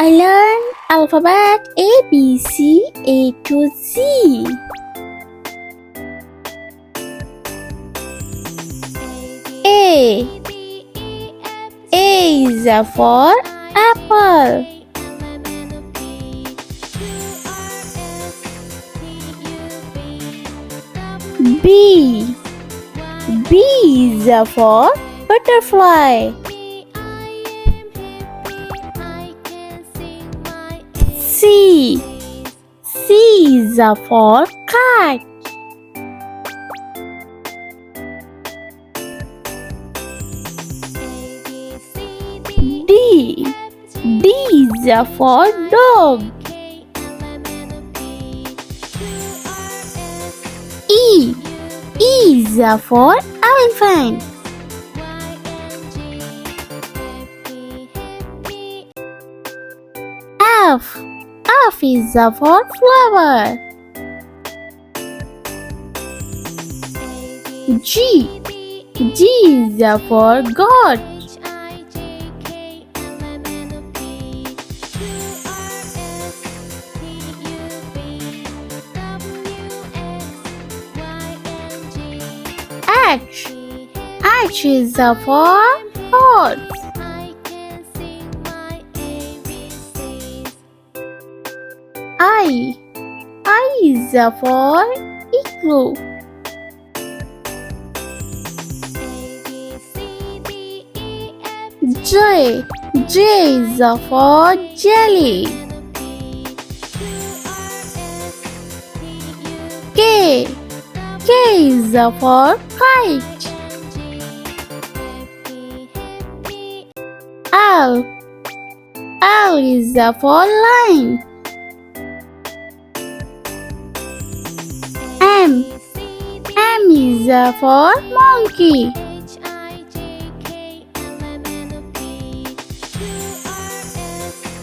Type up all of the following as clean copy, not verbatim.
I learned alphabet A, B, C, A to Z. A. A is for apple. B. B is for butterfly. C. C is for cat. D. D is for dog. E. E is for elephant. F. F is for flower. G. G is for goat. H. H is for horse. I. I is for igloo. J. J is for jelly. K. K is for kite. L. L is for line. M. M is for monkey.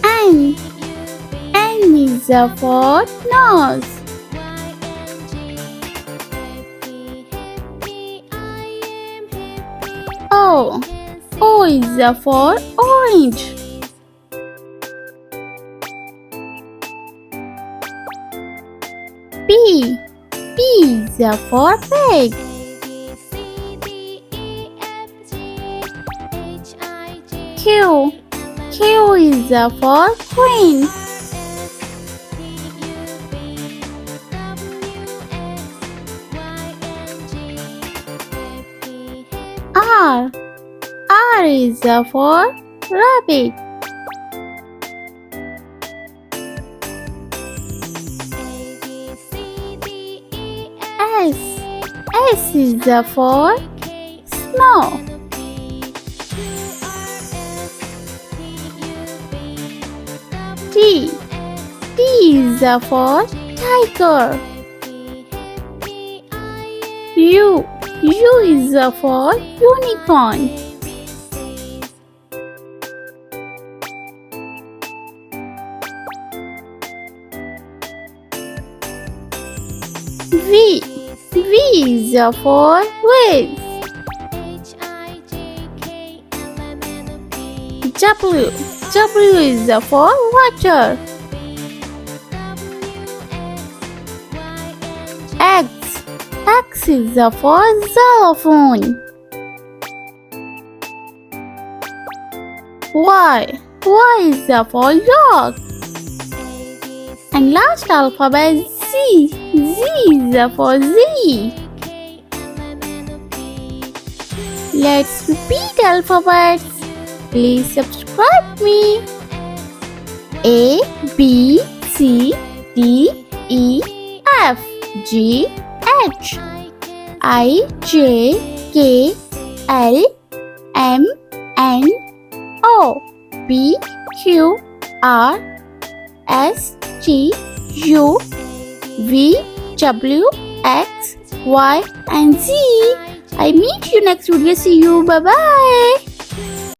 N. N is for nose. O. O is for orange. P. P is for pig. Q. Q is for queen. R. R is for rabbit. S. S is for snow. T. T is for tiger. U. U is for unicorn. V. V is for vase. W. W is for water. X. X is for xylophone. Y. Y is for dog. And last alphabet Z. Z is for Z. Let's repeat alphabets. Please subscribe me. A, B, C, D, E, F, G, H, I, J, K, L, M, N, O, P, Q, R, S, T, U, V, W, X, Y, and Z. I meet you next video. See you. Bye bye.